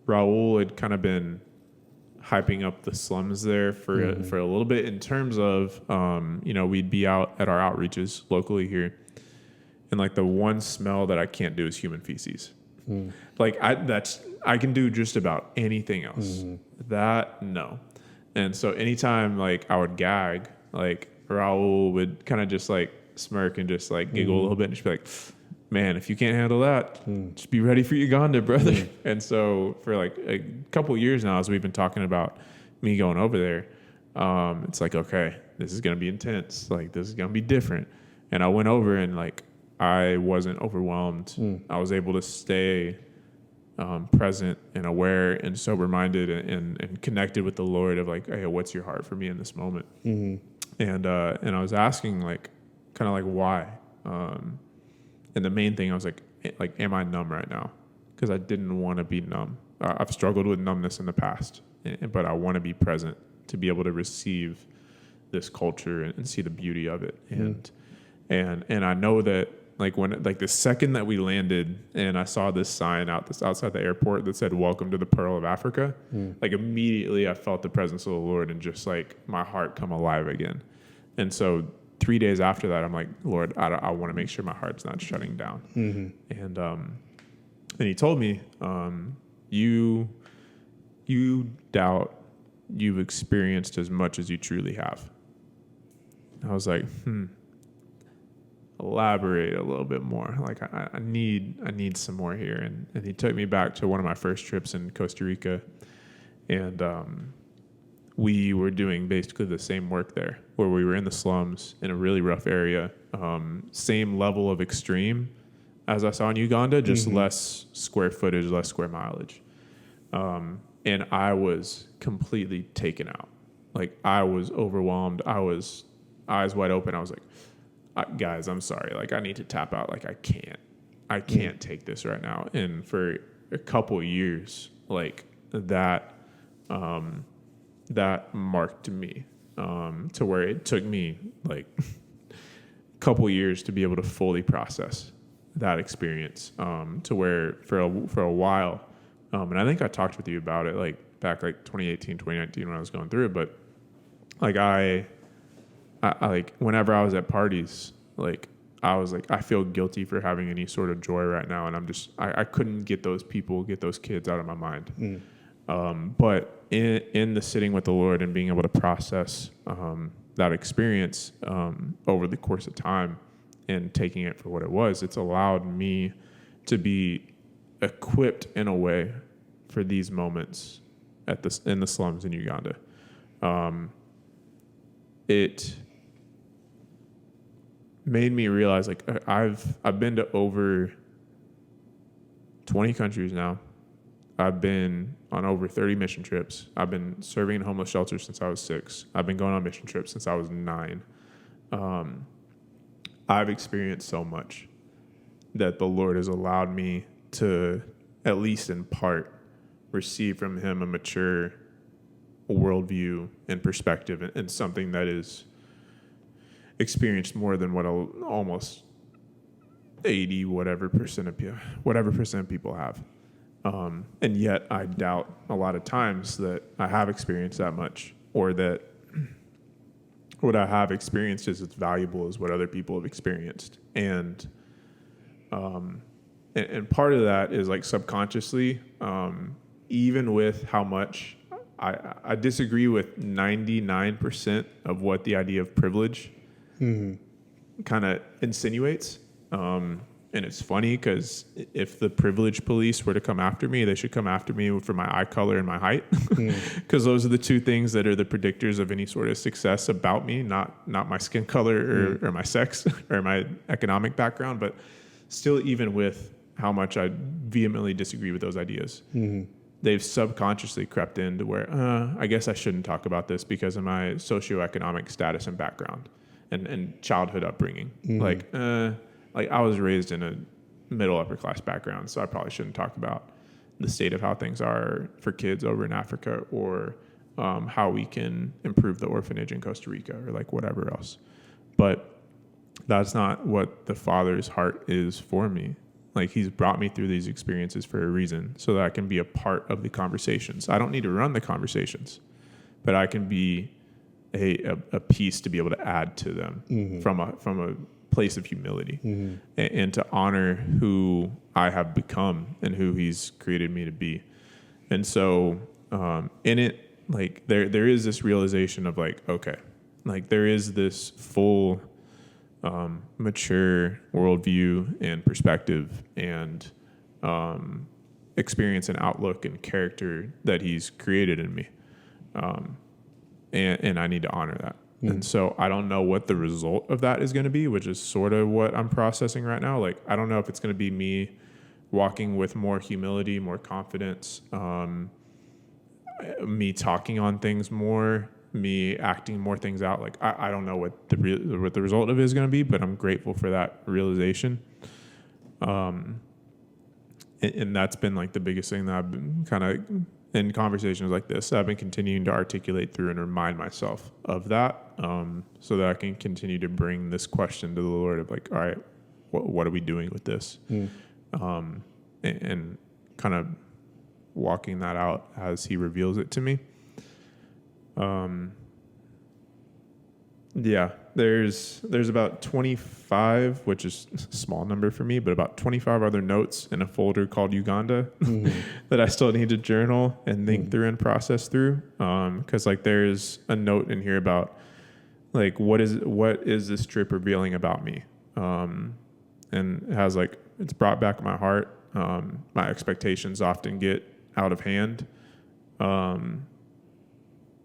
Raul had kind of been hyping up the slums there for a little bit in terms of, we'd be out at our outreaches locally here, and like the one smell that I can't do is human feces. Like I can do just about anything else. That, no. And so anytime like I would gag, like Raul would kind of just like smirk and just like giggle a little bit and just be like, man, if you can't handle that, just be ready for Uganda, brother. And so for like a couple of years now, as we've been talking about me going over there, it's like, okay, this is going to be intense. Like, this is going to be different. And I went over and like, I wasn't overwhelmed. I was able to stay present and aware and sober-minded and connected with the Lord of like, hey, what's your heart for me in this moment? And I was asking like, kind of like why? And the main thing I was like, am I numb right now? Because I didn't want to be numb. I've struggled with numbness in the past, but I want to be present to be able to receive this culture and see the beauty of it. And I know that like when like the second that we landed and I saw this sign outside the airport that said "Welcome to the Pearl of Africa," like immediately I felt the presence of the Lord and just like my heart come alive again. And so 3 days after that, I'm like, Lord, I want to make sure my heart's not shutting down. And he told me, you doubt you've experienced as much as you truly have. I was like, elaborate a little bit more. Like I need some more here. And he took me back to one of my first trips in Costa Rica, and we were doing basically the same work there, where we were in the slums in a really rough area, same level of extreme as I saw in Uganda, just less square footage, less square mileage. And I was completely taken out. Like I was overwhelmed. I was eyes wide open. I was like, guys, I'm sorry. Like I need to tap out. Like I can't take this right now. And for a couple of years, like that marked me, to where it took me like a couple years to be able to fully process that experience, to where for a while, and I think I talked with you about it like back like 2018, 2019 when I was going through it, but like I like whenever I was at parties, like I was like, I feel guilty for having any sort of joy right now, and I couldn't get those kids out of my mind. But in the sitting with the Lord and being able to process that experience over the course of time and taking it for what it was, it's allowed me to be equipped in a way for these moments in the slums in Uganda. It made me realize like I've been to over 20 countries now. I've been on over 30 mission trips. I've been serving in homeless shelters since I was 6. I've been going on mission trips since I was 9. I've experienced so much that the Lord has allowed me to, at least in part, receive from Him a mature worldview and perspective, and something that is experienced more than what almost 80 whatever percent of people have. And yet I doubt a lot of times that I have experienced that much, or that what I have experienced is as valuable as what other people have experienced. And part of that is like subconsciously, even with how much I disagree with 99% of what the idea of privilege kind of insinuates. And it's funny because if the privilege police were to come after me, they should come after me for my eye color and my height, because those are the two things that are the predictors of any sort of success about me, not my skin color or my sex or my economic background. But still, even with how much I vehemently disagree with those ideas, they've subconsciously crept into where I guess I shouldn't talk about this because of my socioeconomic status and background and childhood upbringing. Like I was raised in a middle upper class background, so I probably shouldn't talk about the state of how things are for kids over in Africa, or how we can improve the orphanage in Costa Rica, or like whatever else. But that's not what the Father's heart is for me. Like, he's brought me through these experiences for a reason, so that I can be a part of the conversations. I don't need to run the conversations, but I can be a piece to be able to add to them from a place of humility, and to honor who I have become and who he's created me to be. And so in it, like there is this realization of like, okay, like there is this full mature worldview and perspective and experience and outlook and character that he's created in me, and I need to honor that. And so I don't know what the result of that is going to be, which is sort of what I'm processing right now. Like, I don't know if it's going to be me walking with more humility, more confidence, me talking on things more, me acting more things out. Like, I don't know what the result of it is going to be, but I'm grateful for that realization. And that's been like the biggest thing that I've been kind of in conversations like this, I've been continuing to articulate through and remind myself of that, so that I can continue to bring this question to the Lord of like, all right, what are we doing with this? And kind of walking that out as he reveals it to me. Yeah, there's about 25, which is a small number for me, but about 25 other notes in a folder called Uganda that I still need to journal and think through and process through. Because like there's a note in here about like what is this trip revealing about me? And it has like, it's brought back my heart. My expectations often get out of hand.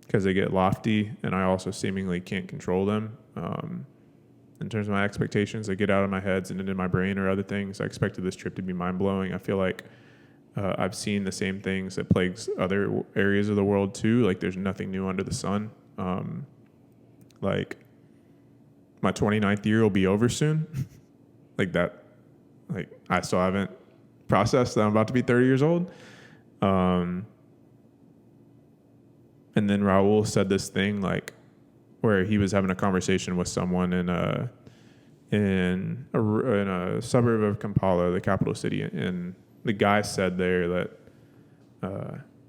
Because they get lofty, and I also seemingly can't control them. In terms of my expectations, they get out of my heads and into my brain or other things. I expected this trip to be mind-blowing. I feel like I've seen the same things that plagues other areas of the world too. Like, there's nothing new under the sun. Like, my 29th year will be over soon. Like that. Like, I still haven't processed that I'm about to be 30 years old. And then Raul said this thing like where he was having a conversation with someone in a suburb of Kampala, the capital city, and the guy said there that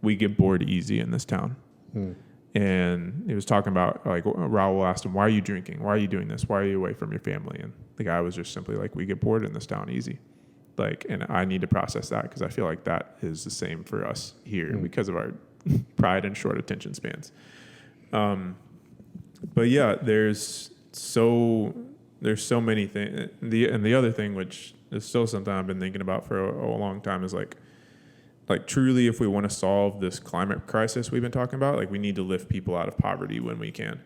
we get bored easy in this town. And he was talking about like Raul asked him, "Why are you drinking? Why are you doing this? Why are you away from your family?" And the guy was just simply like, "We get bored in this town easy." Like, and I need to process that because I feel like that is the same for us here because of our pride and short attention spans. But yeah, there's so many things. The other thing, which is still something I've been thinking about for a long time, is like truly, if we want to solve this climate crisis we've been talking about, like we need to lift people out of poverty when we can,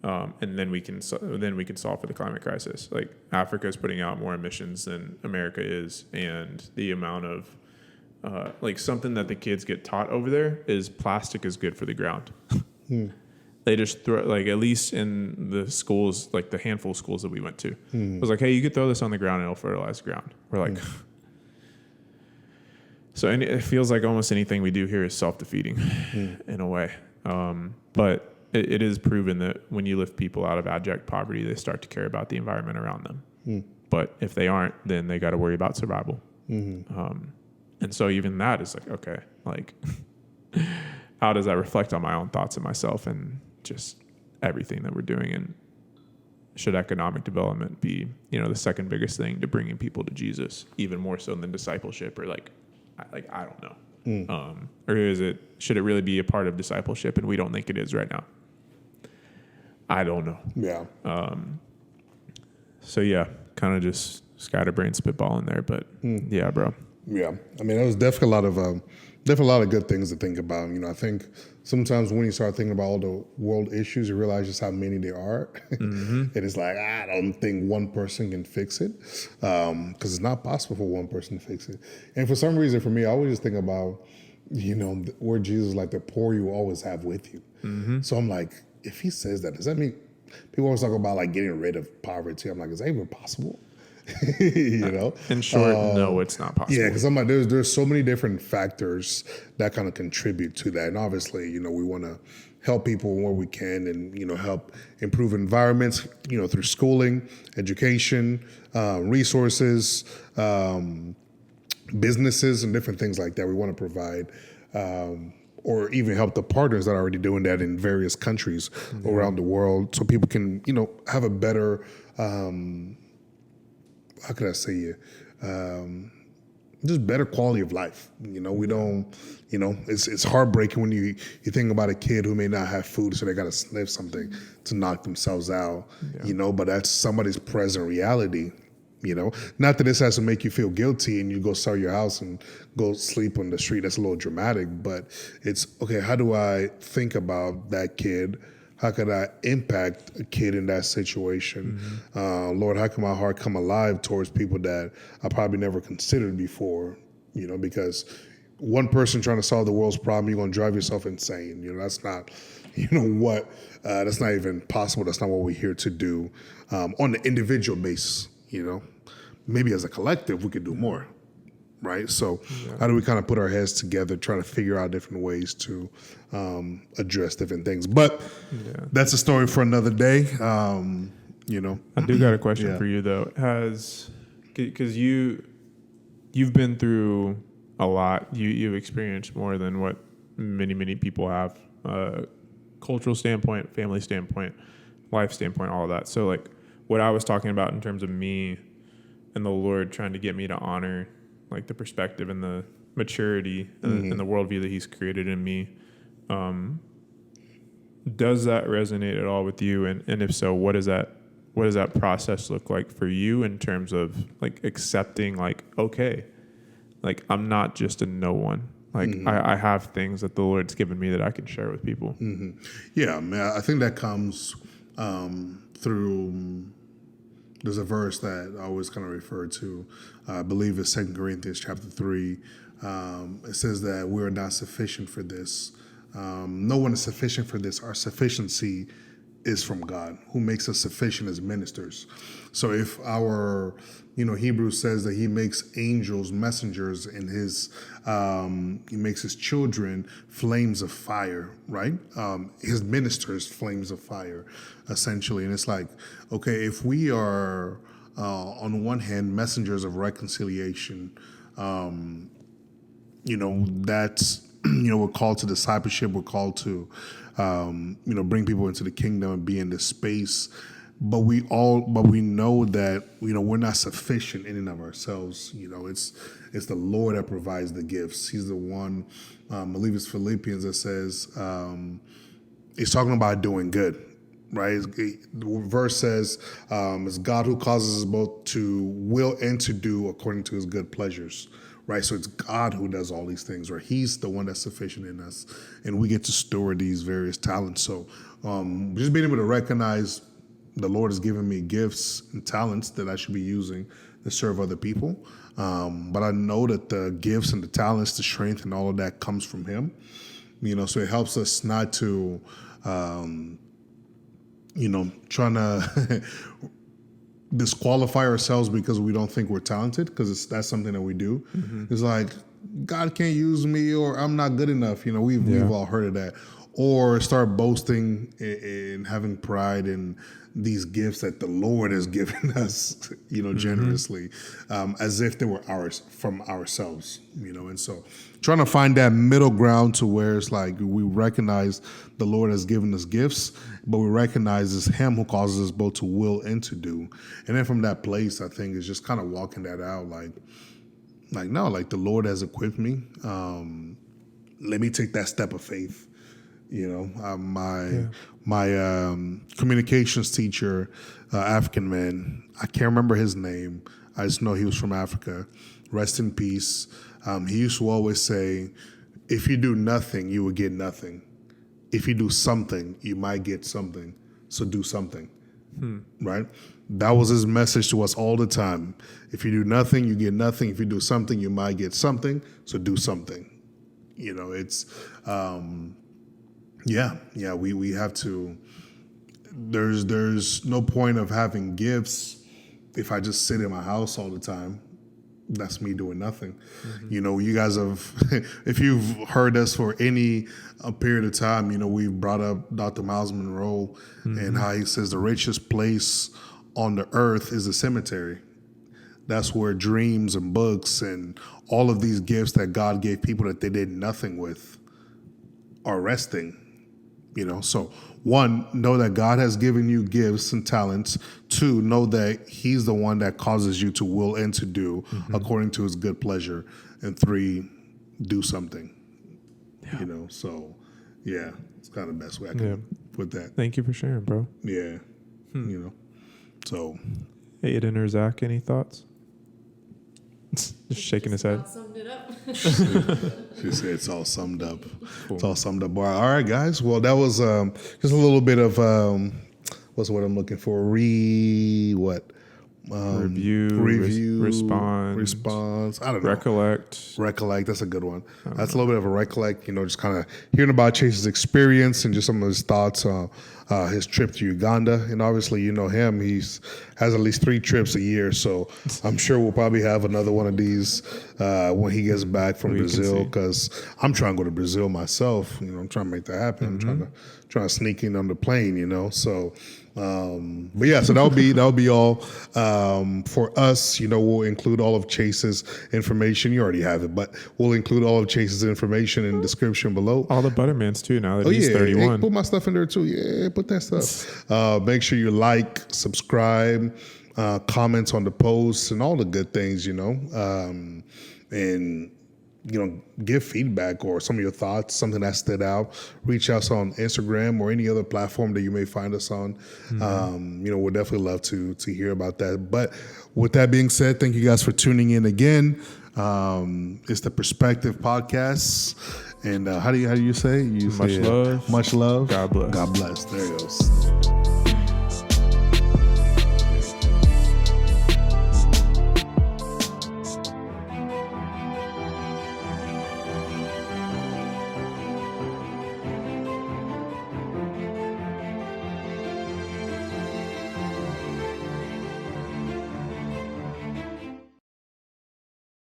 and then we can solve for the climate crisis. Like, Africa is putting out more emissions than America is, and the amount of like something that the kids get taught over there is plastic is good for the ground. They just throw, like, at least in the schools, like the handful of schools that we went to, it was like, hey, you could throw this on the ground and it'll fertilize the ground. We're like, so it feels like almost anything we do here is self-defeating in a way. But it is proven that when you lift people out of abject poverty, they start to care about the environment around them. But if they aren't, then they got to worry about survival. And so even that is like, okay, like, how does that reflect on my own thoughts and myself and just everything that we're doing? should economic development be, the second biggest thing to bringing people to Jesus, even more so than discipleship, or I don't know. Or should it really be a part of discipleship, and we don't think it is right now? I don't know. Yeah. So yeah, kind of just scatterbrain spitball in there, but yeah, bro. Yeah, I mean, there was definitely a lot of good things to think about. I think sometimes when you start thinking about all the world issues, you realize just how many there are, and it's like I don't think one person can fix it, because it's not possible for one person to fix it. And for some reason, for me, I always just think about, where Jesus is like, the poor you will always have with you. So I'm like, if he says that, does that mean people always talk about like getting rid of poverty? I'm like, is that even possible? In short, no, it's not possible. Yeah, because I'm like, there's so many different factors that kind of contribute to that, and obviously, we want to help people where we can, and help improve environments, through schooling, education, resources, businesses, and different things like that. We want to provide. Or even help the partners that are already doing that in various countries around the world, so people can, have a better, how could I say it? Just better quality of life. We don't, it's heartbreaking when you think about a kid who may not have food, so they got to sniff something to knock themselves out, but that's somebody's present reality. Not that this has to make you feel guilty and you go sell your house and go sleep on the street. That's a little dramatic, but it's okay. How do I think about that kid? How could I impact a kid in that situation? Lord, how can my heart come alive towards people that I probably never considered before? Because one person trying to solve the world's problem, you're going to drive yourself insane. That's not, that's not even possible. That's not what we're here to do on the individual basis. Maybe as a collective, we could do more, right? So how do we kind of put our heads together, trying to figure out different ways to address different things? But that's a story for another day. I do got a question for you, though. Because you've been through a lot. You've experienced more than what many people have. Cultural standpoint, family standpoint, life standpoint, all of that. So like what I was talking about in terms of me and the Lord trying to get me to honor like the perspective and the maturity and the worldview that he's created in me. Does that resonate at all with you? And if so, what does that process look like for you in terms of like accepting, like, okay, like I'm not just a no one. Like I have things that the Lord's given me that I can share with people. Yeah, man, I think that comes through. There's a verse that I always kind of refer to. I believe it's 2 Corinthians chapter 3. It says that we are not sufficient for this. No one is sufficient for this. Our sufficiency is from God, who makes us sufficient as ministers. So if our, Hebrews says that he makes angels messengers, and he makes his children flames of fire, right? His ministers flames of fire, essentially. And it's like, okay, if we are on one hand messengers of reconciliation, that's we're called to discipleship. We're called to bring people into the kingdom and be in this space. But we know that we're not sufficient in and of ourselves. It's the Lord that provides the gifts. He's the one. I believe it's Philippians that says he's talking about doing good, right? The verse says it's God who causes us both to will and to do according to his good pleasures. Right, so it's God who does all these things, right? He's the one that's sufficient in us, and we get to steward these various talents. So just being able to recognize the Lord has given me gifts and talents that I should be using to serve other people. But I know that the gifts and the talents, the strength and all of that comes from him. So it helps us not to, trying to disqualify ourselves because we don't think we're talented, because that's something that we do. It's like, God can't use me, or I'm not good enough. We've all heard of that. Or start boasting and having pride in these gifts that the Lord has given us, generously, as if they were ours from ourselves, And so trying to find that middle ground to where it's like we recognize the Lord has given us gifts, but we recognize it's Him who causes us both to will and to do. And then from that place, I think it's just kind of walking that out no, the Lord has equipped me. Let me take that step of faith. My communications teacher, African man, I can't remember his name. I just know he was from Africa. Rest in peace. He used to always say, if you do nothing, you will get nothing. If you do something, you might get something. So do something. Right? That was his message to us all the time. If you do nothing, you get nothing. If you do something, you might get something. So do something. It's... we have to. There's no point of having gifts if I just sit in my house all the time. That's me doing nothing. You guys have, if you've heard us for any period of time, we've brought up Dr. Miles Monroe and how he says the richest place on the earth is the cemetery. That's where dreams and books and all of these gifts that God gave people that they did nothing with are resting. So one, know that God has given you gifts and talents. Two, know that He's the one that causes you to will and to do according to His good pleasure. And three, do something. So it's kind of the best way I can put that. Thank you for sharing, bro. Yeah. So. Aiden or Zach, any thoughts? Just shaking his head. Summed it up. She said it's all summed up. Cool. It's all summed up. All right, guys. Well, that was just a little bit of what's what I'm looking for. Review, response. I don't know. Recollect. That's a good one. That's a little bit of a recollect. Just kind of hearing about Chase's experience and just some of his thoughts on his trip to Uganda. And obviously, him. He's has at least 3 trips a year. So I'm sure we'll probably have another one of these when he gets back from Brazil. Because I'm trying to go to Brazil myself. I'm trying to make that happen. I'm trying to sneak in on the plane. So. But yeah, so that'll be all for us. We'll include all of Chase's information. You already have it, but we'll include all of Chase's information in the description below. All the Buttermans too. Now that he's 31, hey, put my stuff in there too. Yeah, put that stuff. Make sure you like, subscribe, comments on the posts, and all the good things. And. Give feedback or some of your thoughts, something that stood out. Reach us on Instagram or any other platform that you may find us on. We'd definitely love to hear about that. But with that being said, thank you guys for tuning in again. It's the Perspective Podcast. And how do you say? Much love. Much love. God bless. God bless. There it goes.